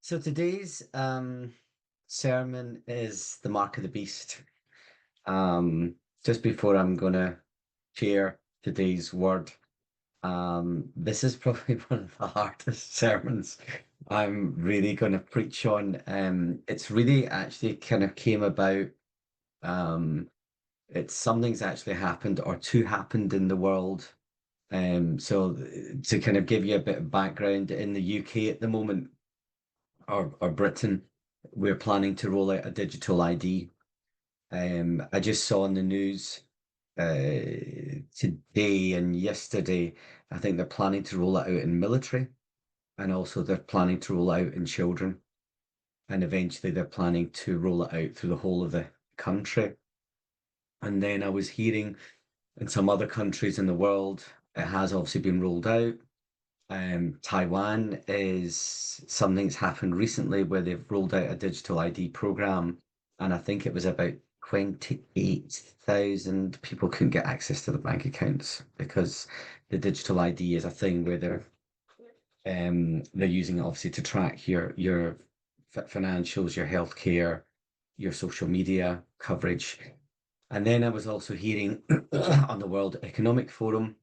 So today's sermon is the mark of the beast. Just before I'm gonna share today's word, this is probably one of the hardest sermons I'm really gonna preach on. It's really actually kind of came about. Um, it's something's actually happened or two happened in the world. So to kind of give you a bit of background, in the UK at the moment, or Britain, we're planning to roll out a digital ID. I just saw in the news today and yesterday, I think they're planning to roll it out in military, and also they're planning to roll it out in children, and eventually they're planning to roll it out through the whole of the country. And then I was hearing in some other countries in the world, it has obviously been rolled out. Taiwan is something's happened recently where they've rolled out a digital ID program, and I think it was about 28,000 people couldn't get access to the bank accounts because the digital ID is a thing where they're using it obviously to track your financials, your healthcare, your social media coverage. And then I was also hearing on the World Economic Forum,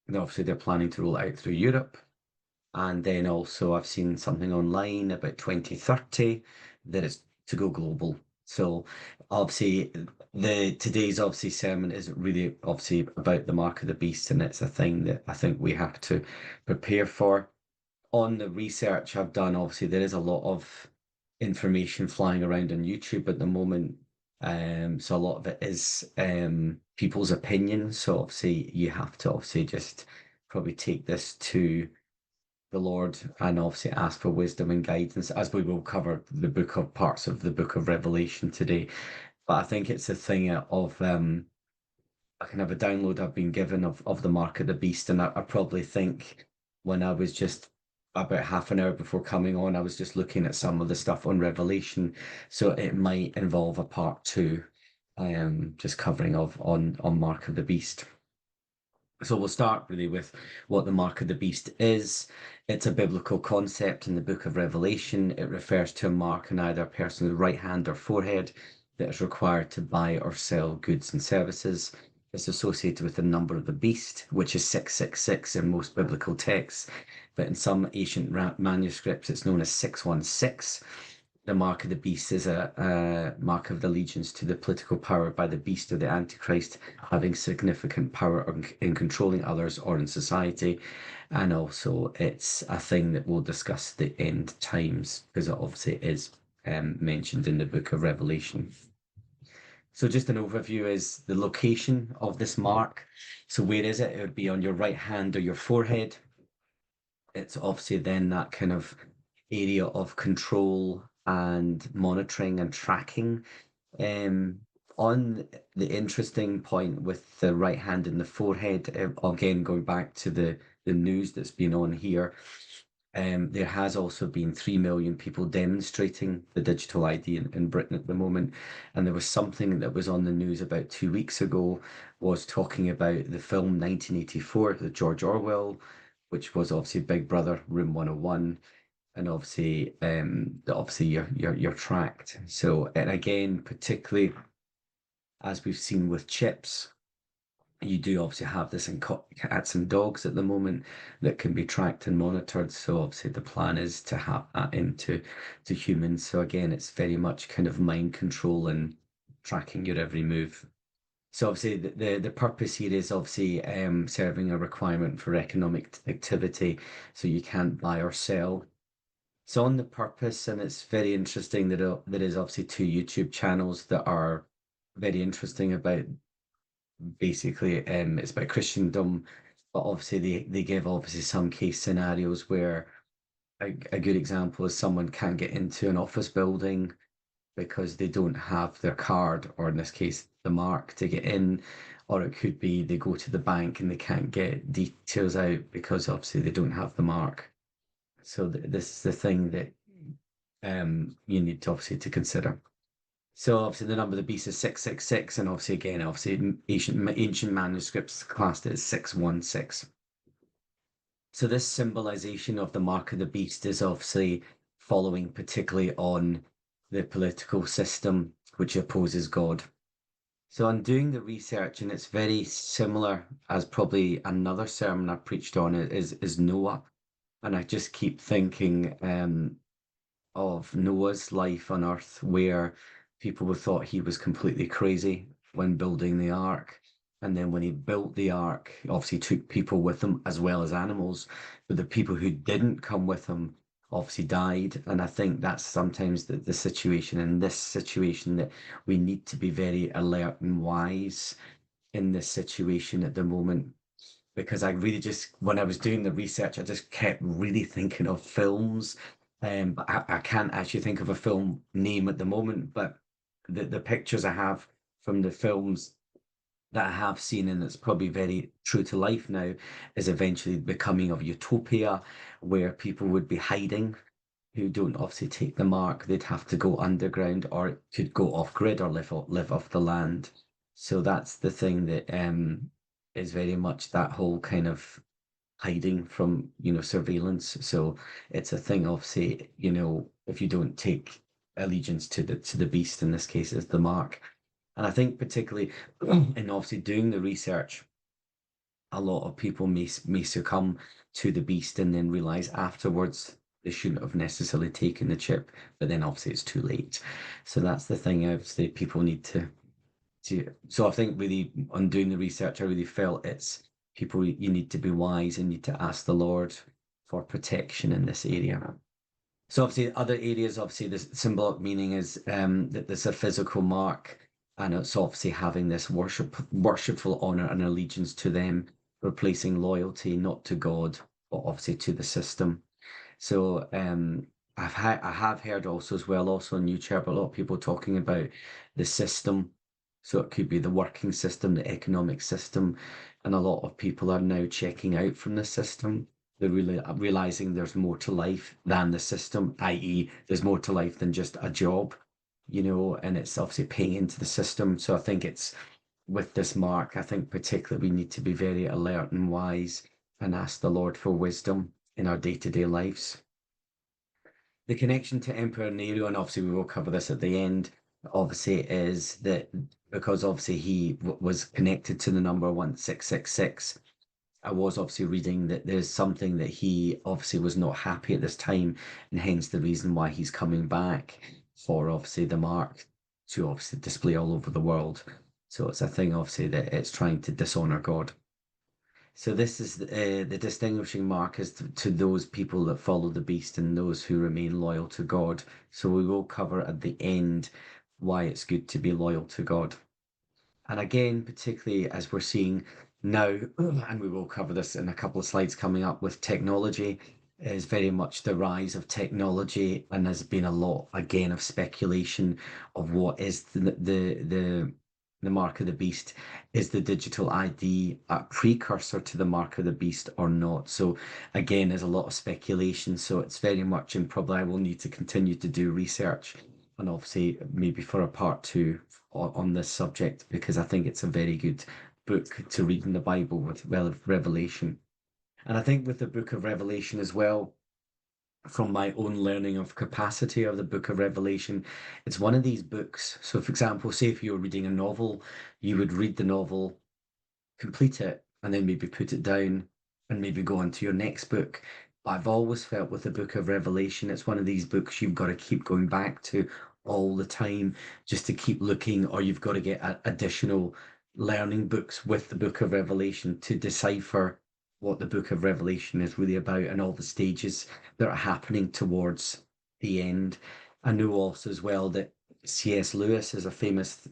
and obviously they're planning to roll it out through Europe. And then also I've seen something online about 2030 that is to go global. So obviously the today's obviously sermon is really obviously about the mark of the beast, and it's a thing that I think we have to prepare for. On the research I've done, obviously there is a lot of information flying around on YouTube at the moment. So a lot of it is people's opinions. So obviously you have to obviously just probably take this to the Lord and obviously ask for wisdom and guidance, as we will cover the book of parts of the book of Revelation today. But I think it's a thing of I can have a download I've been given of the mark of the beast, and I probably think when I was just about half an hour before coming on, I was just looking at some of the stuff on Revelation, so it might involve a part two, just covering of on mark of the beast. So we'll start really with what the mark of the beast is. It's a biblical concept in the book of Revelation. It refers to a mark on either a person's right hand or forehead that is required to buy or sell goods and services. It's associated with the number of the beast, which is 666 in most biblical texts, but in some ancient manuscripts, it's known as 616. The mark of the beast is a mark of allegiance to the political power by the beast or the Antichrist, having significant power in controlling others or in society. And also, it's a thing that we'll discuss the end times, because it obviously is mentioned in the book of Revelation. So, just an overview is the location of this mark. So, where is it? It would be on your right hand or your forehead. It's obviously then that kind of area of control and monitoring and tracking. Um, on the interesting point with the right hand in the forehead, again, going back to the news that's been on here, there has also been 3 million people demonstrating the digital ID in Britain at the moment. And there was something that was on the news about 2 weeks ago, was talking about the film 1984, the George Orwell, which was obviously Big Brother, Room 101. And obviously you're tracked. So, and again, particularly as we've seen with chips, you do obviously have this in cats and dogs at the moment that can be tracked and monitored. So obviously the plan is to have that into to humans. So again, it's very much kind of mind control and tracking your every move. So obviously the purpose here is obviously serving a requirement for economic activity. So you can't buy or sell. So on the purpose, and it's very interesting that there is obviously two YouTube channels that are very interesting about, basically it's about Christendom, but obviously they give obviously some case scenarios where a good example is someone can't get into an office building because they don't have their card, or in this case the mark, to get in. Or it could be they go to the bank and they can't get details out because obviously they don't have the mark. So this is the thing that you need to obviously to consider. So obviously the number of the beast is 666, and obviously again, obviously ancient manuscripts classed it as 616. So this symbolization of the mark of the beast is obviously following particularly on the political system which opposes God. So I'm doing the research, and it's very similar as probably another sermon I preached on is Noah. And I just keep thinking of Noah's life on earth, where people would thought he was completely crazy when building the ark. And then when he built the ark, he obviously took people with him as well as animals. But the people who didn't come with him obviously died. And I think that's sometimes the situation in this situation, that we need to be very alert and wise in this situation at the moment, because I really just, when I was doing the research, I just kept really thinking of films. But I can't actually think of a film name at the moment, but the pictures I have from the films that I have seen, and it's probably very true to life now, is eventually becoming of utopia, where people would be hiding who don't obviously take the mark. They'd have to go underground, or it could go off grid, or live off the land. So that's the thing that is very much that whole kind of hiding from, surveillance. So it's a thing of, say, if you don't take allegiance to the beast, in this case is the mark. And I think particularly in obviously doing the research, a lot of people may succumb to the beast and then realize afterwards they shouldn't have necessarily taken the chip, but then obviously it's too late. So that's the thing, obviously people need to. So I think really on doing the research, I really felt it's people, you need to be wise and need to ask the Lord for protection in this area. So obviously other areas, obviously the symbolic meaning is that there's a physical mark, and it's obviously having this worshipful honor and allegiance to them, replacing loyalty not to God, but obviously to the system. So I have heard also as well, also on YouTube, a lot of people talking about the system. So it could be the working system, the economic system, and a lot of people are now checking out from the system. They're really realizing there's more to life than the system, i.e., there's more to life than just a job, and it's obviously paying into the system. So I think it's with this mark, I think particularly we need to be very alert and wise and ask the Lord for wisdom in our day-to-day lives. The connection to Emperor Nero, and obviously we will cover this at the end, obviously is that because obviously he was connected to the number 1666. I was obviously reading that there's something that he obviously was not happy at this time, and hence the reason why he's coming back for obviously the mark to obviously display all over the world. So it's a thing obviously that it's trying to dishonor God. So this is the distinguishing mark is to those people that follow the beast and those who remain loyal to God. So we will cover at the end why it's good to be loyal to God. And again, particularly as we're seeing now, and we will cover this in a couple of slides coming up, with technology, is very much the rise of technology, and there's been a lot again of speculation of what is the mark of the beast. Is the digital ID a precursor to the mark of the beast or not? So again, there's a lot of speculation. So it's very much, and probably I will need to continue to do research, and obviously maybe for a part two on this subject, because I think it's a very good book to read in the Bible with Revelation. And I think with the book of Revelation as well, from my own learning of capacity of the book of Revelation, it's one of these books. So, for example, say if you were reading a novel, you would read the novel, complete it, and then maybe put it down and maybe go on to your next book. But I've always felt with the book of Revelation, it's one of these books you've got to keep going back to all the time, just to keep looking, or you've got to get additional learning books with the book of Revelation to decipher what the book of Revelation is really about and all the stages that are happening towards the end. I know also as well that C.S. Lewis is a famous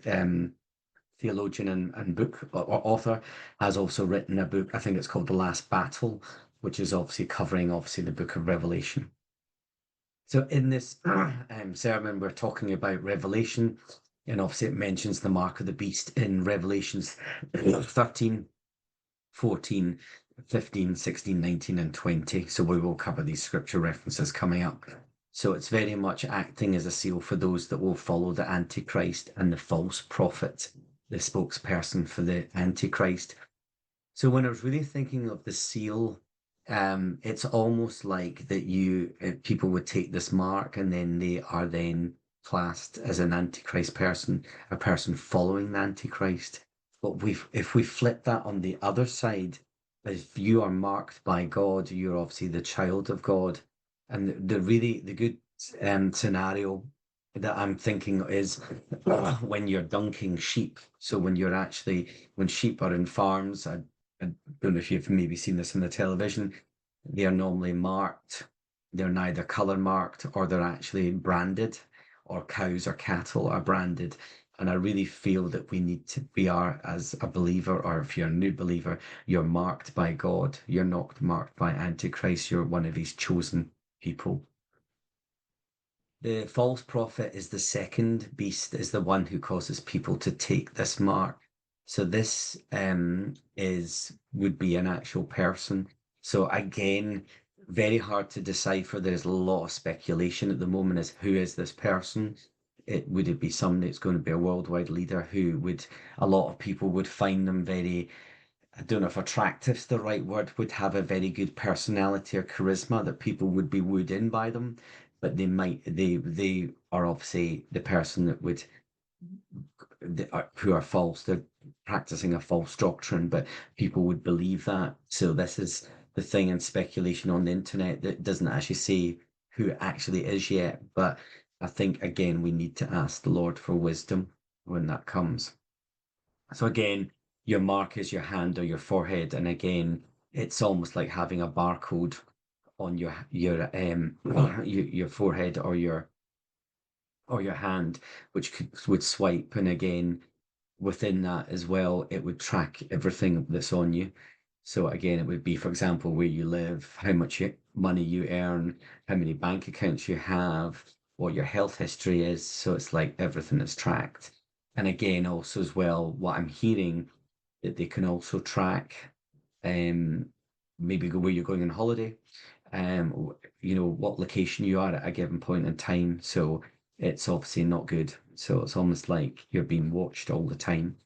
theologian and book author, has also written a book, I think it's called The Last Battle, which is obviously covering obviously the book of Revelation. So in this sermon, we're talking about Revelation, and obviously it mentions the mark of the beast in Revelations 13, 14, 15, 16, 19, and 20. So we will cover these scripture references coming up. So it's very much acting as a seal for those that will follow the Antichrist and the false prophet, the spokesperson for the Antichrist. So when I was really thinking of the seal It's almost like that people would take this mark and then they are then classed as an antichrist person, a person following the antichrist. But if we flip that on the other side, if you are marked by God, you're obviously the child of God. And the good scenario that I'm thinking is when you're dunking sheep. So when sheep are in farms, I don't know if you've maybe seen this on the television. They are normally marked. They're neither color marked or they're actually branded, or cows or cattle are branded. And I really feel that we are, as a believer, or if you're a new believer, you're marked by God. You're not marked by Antichrist. You're one of his chosen people. The false prophet is the second beast, is the one who causes people to take this mark. So this is would be an actual person. So again, very hard to decipher. There's a lot of speculation at the moment as who is this person? It be somebody that's going to be a worldwide leader who would a lot of people would find them very, I don't know if attractive's the right word, would have a very good personality or charisma that people would be wooed in by them, but they are obviously the person that would who are false. They're practicing a false doctrine, but people would believe that. So this is the thing in speculation on the internet that doesn't actually say who it actually is yet. But I think again we need to ask the Lord for wisdom when that comes. So again, your mark is your hand or your forehead, and again, it's almost like having a barcode on your forehead or your hand, which would swipe, and again, within that as well, it would track everything that's on you. So again, it would be, for example, where you live, how much money you earn, how many bank accounts you have, what your health history is. So it's like everything is tracked. And again, also as well, what I'm hearing that they can also track, um, maybe where you're going on holiday, what location you are at a given point in time. So it's obviously not good. So it's almost like you're being watched all the time.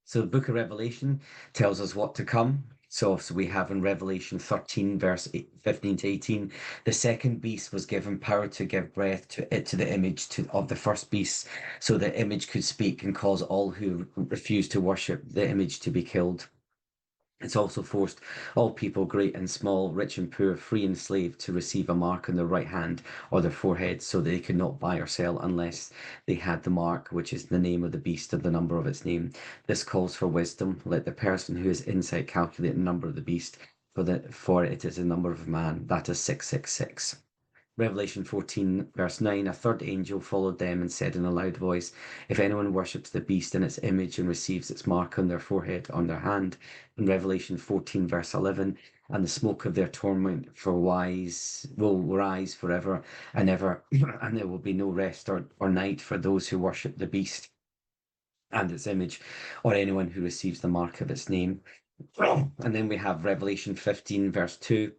So the book of Revelation tells us what to come. So we have in Revelation 13, verse 15 to 18, the second beast was given power to give breath to the image of the first beast, so the image could speak and cause all who refuse to worship the image to be killed. It's also forced all people, great and small, rich and poor, free and slave, to receive a mark on their right hand or their forehead, so they could not buy or sell unless they had the mark, which is the name of the beast and the number of its name. This calls for wisdom. Let the person who has insight calculate the number of the beast, for it is the number of man. That is 666. Revelation 14, verse 9, a third angel followed them and said in a loud voice, if anyone worships the beast and its image and receives its mark on their forehead, on their hand. In Revelation 14, verse 11, and the smoke of their torment for wise will rise forever and ever, and there will be no rest or night for those who worship the beast and its image, or anyone who receives the mark of its name. And then we have Revelation 15, verse 2,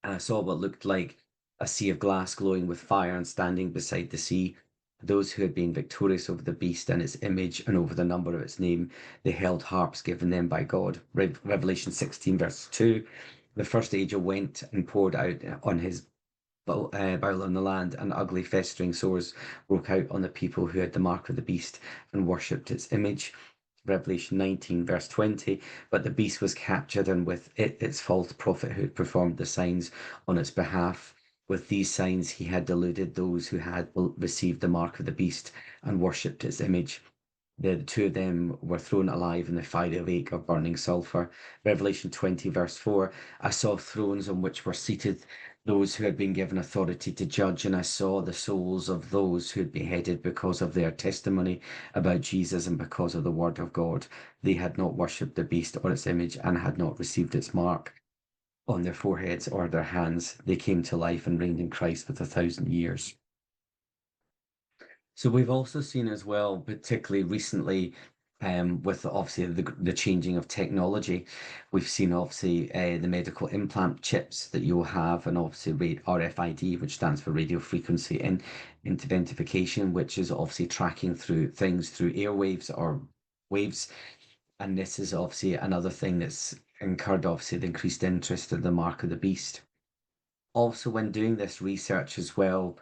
and I saw what looked like a sea of glass glowing with fire and standing beside the sea. Those who had been victorious over the beast and its image and over the number of its name, they held harps given them by God. Revelation 16, verse 2. The first angel went and poured out on his bowl on the land, and ugly festering sores broke out on the people who had the mark of the beast and worshipped its image. Revelation 19, verse 20. But the beast was captured, and with it its false prophet who had performed the signs on its behalf. With these signs, he had deluded those who had received the mark of the beast and worshipped its image. The two of them were thrown alive in the fiery lake of burning sulfur. Revelation 20, verse 4. I saw thrones on which were seated those who had been given authority to judge, and I saw the souls of those who had beheaded because of their testimony about Jesus and because of the word of God. They had not worshipped the beast or its image and had not received its mark on their foreheads or their hands. They came to life and reigned in Christ with 1,000 years. So we've also seen as well, particularly recently, with obviously the changing of technology, we've seen obviously the medical implant chips that you'll have, and obviously RFID, which stands for radio frequency and identification, which is obviously tracking through things through airwaves or waves. And this is obviously another thing that's incurred obviously the increased interest in the mark of the beast. Also, when doing this research as well,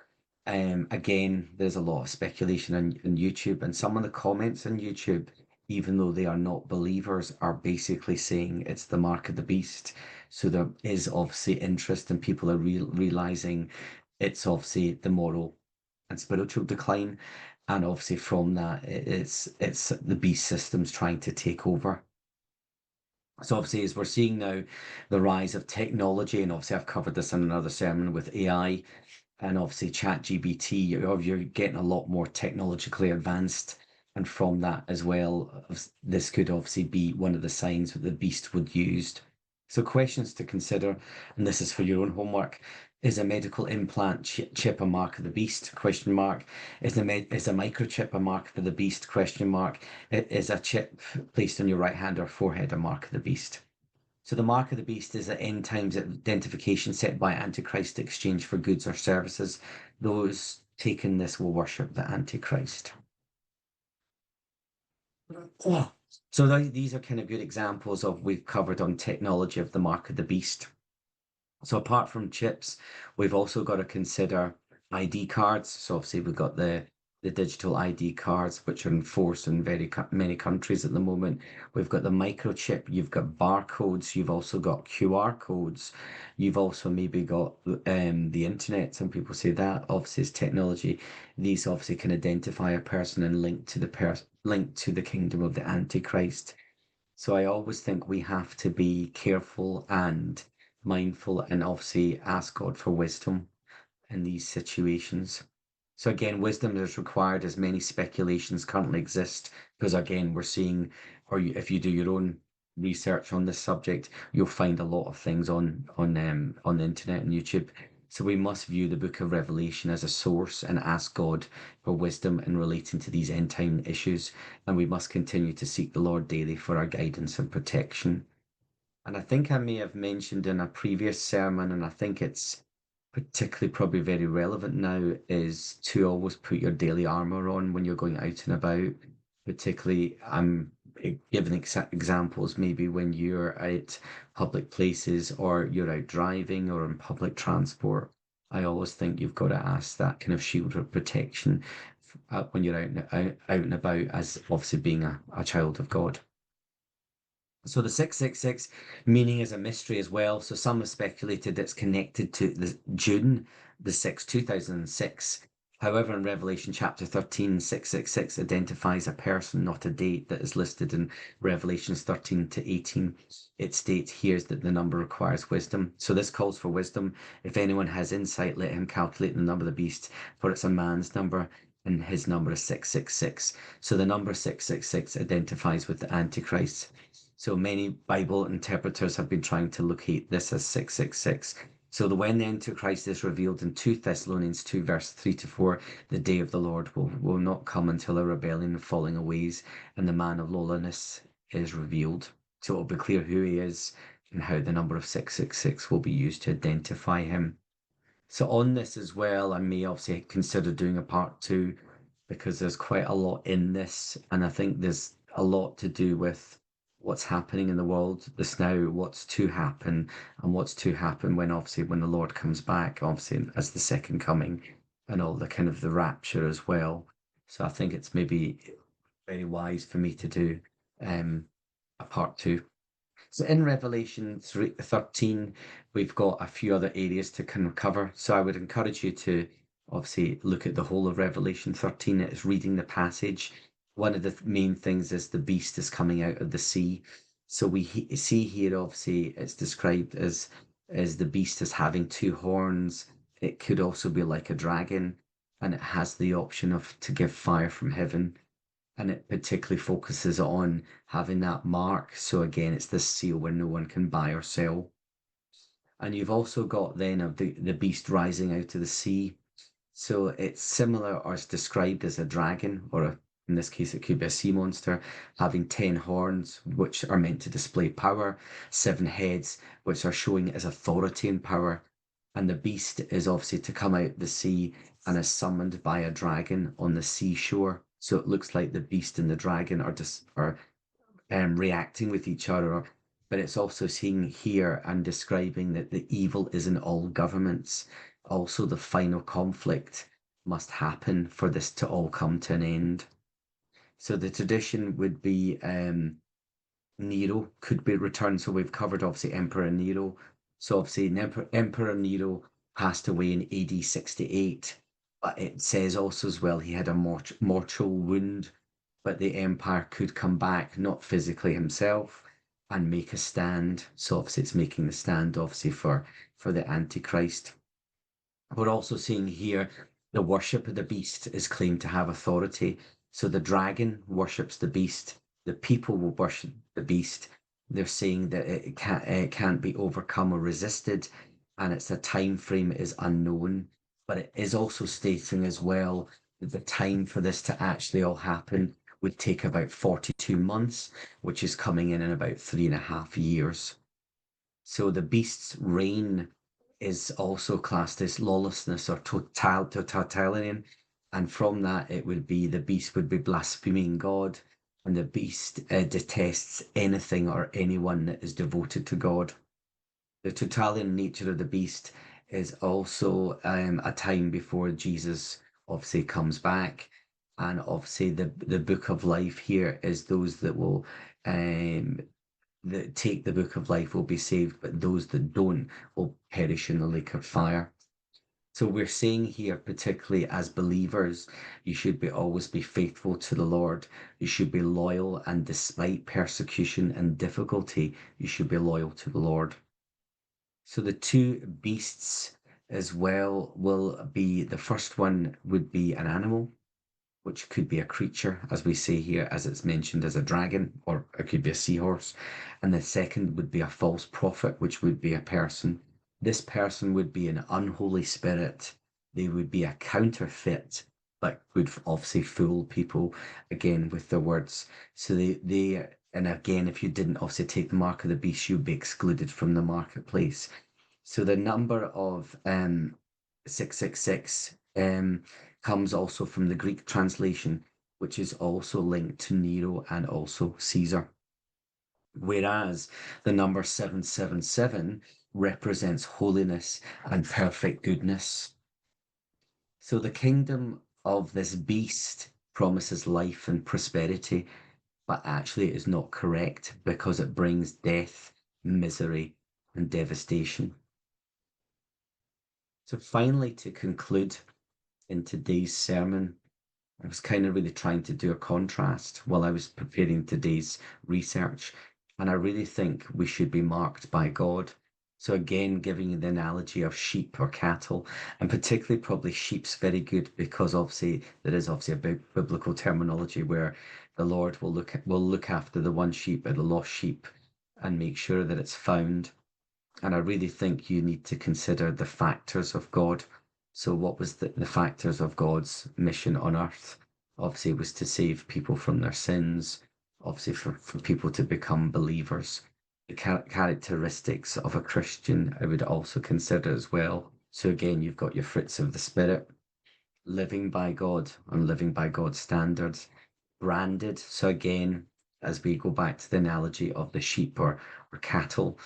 again, there's a lot of speculation on YouTube, and some of the comments on YouTube, even though they are not believers, are basically saying it's the mark of the beast. So there is obviously interest, and people are realizing it's obviously the moral and spiritual decline, and obviously from that, it's the beast systems trying to take over. So obviously, as we're seeing now, the rise of technology, and obviously I've covered this in another sermon with AI, and obviously ChatGPT, you're getting a lot more technologically advanced. And from that as well, this could obviously be one of the signs that the beast would use. So questions to consider, and this is for your own homework. Is a medical implant chip a mark of the beast? Question mark. Is a microchip a mark for the beast? Question mark. Is a chip placed on your right hand or forehead a mark of the beast? So the mark of the beast is an end times identification set by Antichrist to exchange for goods or services. Those taking this will worship the Antichrist. Yeah. So these are kind of good examples of we've covered on technology of the mark of the beast. So apart from chips, we've also got to consider ID cards. So obviously we've got the digital ID cards, which are enforced in many countries at the moment. We've got the microchip, you've got barcodes, you've also got QR codes, you've also maybe got the internet. Some people say that obviously is technology. These obviously can identify a person and link to the kingdom of the Antichrist. So I always think we have to be careful and mindful and obviously ask God for wisdom in these situations. So again, wisdom is required as many speculations currently exist, because again, we're seeing, if you do your own research on this subject, you'll find a lot of things on the internet and YouTube. So we must view the book of Revelation as a source and ask God for wisdom in relating to these end time issues. And we must continue to seek the Lord daily for our guidance and protection. And I think I may have mentioned in a previous sermon, and I think it's particularly probably very relevant now, is to always put your daily armor on when you're going out and about. Particularly, I'm giving examples maybe when you're at public places or you're out driving or in public transport. I always think you've got to ask that kind of shield of protection when you're out and about, as obviously being a child of God. So the 666 meaning is a mystery as well. So some have speculated it's connected to June the 6th, 2006. However, in Revelation chapter 13, 666 identifies a person, not a date, that is listed in Revelations 13 to 18. It states here that the number requires wisdom. So this calls for wisdom. If anyone has insight, let him calculate the number of the beast, for it's a man's number, and his number is 666. So the number 666 identifies with the Antichrist. So many Bible interpreters have been trying to locate this as 666. So when the Antichrist is revealed in 2 Thessalonians 2, verse 3 to 4, the day of the Lord will not come until a rebellion and falling away, and the man of lawlessness is revealed. So it'll be clear who he is and how the number of 666 will be used to identify him. So on this as well, I may obviously consider doing a part 2, because there's quite a lot in this, and I think there's a lot to do with what's happening in the world this now, what's to happen, and what's to happen when the Lord comes back, obviously as the second coming, and all the kind of the rapture as well. So I think it's maybe very wise for me to do a part 2. So in Revelation 13, we've got a few other areas to kind of cover. So I would encourage you to obviously look at the whole of Revelation 13. It's reading the passage. One of the main things is the beast is coming out of the sea. So we see here, obviously, it's described as the beast as having 2 horns. It could also be like a dragon, and it has the option of to give fire from heaven, and it particularly focuses on having that mark. So again, it's this seal where no one can buy or sell. And you've also got then of the beast rising out of the sea. So it's similar, or it's described as a dragon, in this case, it could be a sea monster, having 10 horns, which are meant to display power, 7 heads, which are showing as authority and power. And the beast is obviously to come out the sea and is summoned by a dragon on the seashore. So it looks like the beast and the dragon are reacting with each other, but it's also seeing here and describing that the evil is in all governments. Also, the final conflict must happen for this to all come to an end. So the tradition would be Nero could be returned. So we've covered obviously Emperor Nero. So obviously Emperor Nero passed away in AD 68, but it says also as well he had a mortal wound, but the empire could come back, not physically himself, and make a stand. So obviously it's making the stand obviously for the Antichrist. We're also seeing here the worship of the beast is claimed to have authority. So the dragon worships the beast. The people will worship the beast. They're saying that it can't be overcome or resisted, and it's a time frame is unknown. But it is also stating as well that the time for this to actually all happen would take about 42 months, which is coming in about 3.5 years. So the beast's reign is also classed as lawlessness or totalitarian. And from that, it would be the beast would be blaspheming God, and the beast detests anything or anyone that is devoted to God. The totalitarian nature of the beast is also a time before Jesus obviously comes back. And obviously, the book of life here is those that will um, that take the book of life will be saved, but those that don't will perish in the lake of fire. So we're saying here, particularly as believers, you should be always be faithful to the Lord. You should be loyal, and despite persecution and difficulty, you should be loyal to the Lord. So the two beasts as well will be the first one would be an animal, which could be a creature, as we say here, as it's mentioned as a dragon, or it could be a seahorse. And the second would be a false prophet, which would be a person. This person would be an unholy spirit. They would be a counterfeit, but would obviously fool people again with their words. So and again, if you didn't obviously take the mark of the beast, you'd be excluded from the marketplace. So the number of 666 comes also from the Greek translation, which is also linked to Nero and also Caesar. Whereas the number 777 represents holiness and perfect goodness. So the kingdom of this beast promises life and prosperity, but actually it is not correct because it brings death, misery, and devastation. So finally, to conclude in today's sermon, I was kind of really trying to do a contrast while I was preparing today's research. And I really think we should be marked by God. So again, giving you the analogy of sheep or cattle, and particularly probably sheep's very good because obviously there is obviously a biblical terminology where the Lord will look after the one sheep or the lost sheep and make sure that it's found. And I really think you need to consider the factors of God. So, what was the factors of God's mission on earth? Obviously, it was to save people from their sins, obviously, for people to become believers. The characteristics of a Christian, I would also consider as well. So, again, you've got your fruits of the Spirit, living by God and living by God's standards, branded. So again, as we go back to the analogy of the sheep or cattle,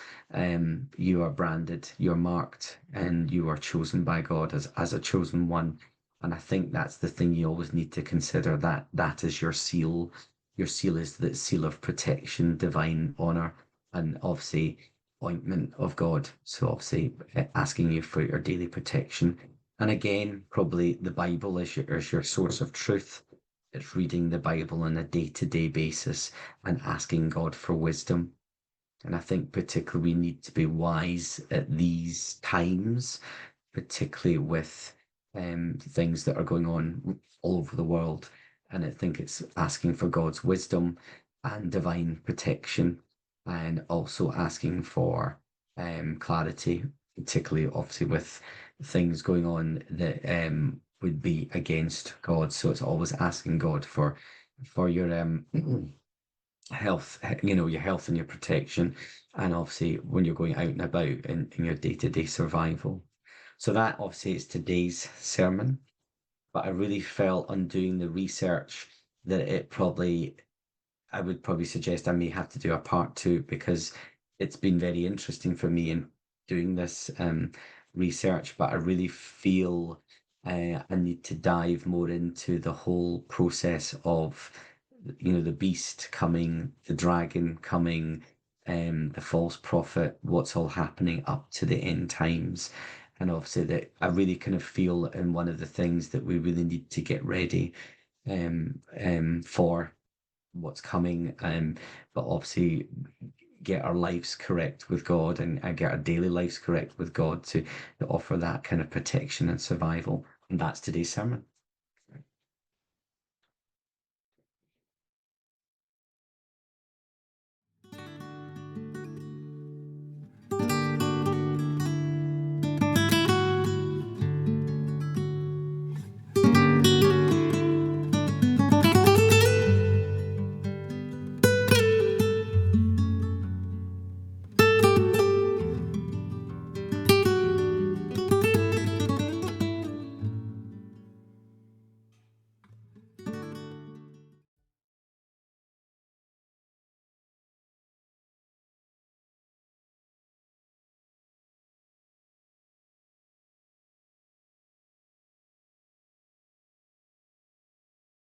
you are branded, you're marked, and you are chosen by God as a chosen one. And I think that's the thing you always need to consider, that that is your seal. Your seal is the seal of protection, divine honor, and obviously ointment of God. So obviously asking you for your daily protection. And again, probably the Bible is your source of truth. It's reading the Bible on a day-to-day basis and asking God for wisdom. And I think particularly we need to be wise at these times, particularly with things that are going on all over the world. And I think it's asking for God's wisdom and divine protection, and also asking for clarity, particularly obviously with things going on that would be against God. So it's always asking God for your health, your health and your protection, and obviously when you're going out and about in your day-to-day survival. So that obviously is today's sermon, but I really felt on doing the research that I would probably suggest I may have to do a part two because it's been very interesting for me in doing this research, but I really feel I need to dive more into the whole process of, the beast coming, the dragon coming, the false prophet, what's all happening up to the end times. And obviously that I really kind of feel in one of the things that we really need to get ready for what's coming, but obviously get our lives correct with God, and get our daily lives correct with God to offer that kind of protection and survival. And that's today's sermon.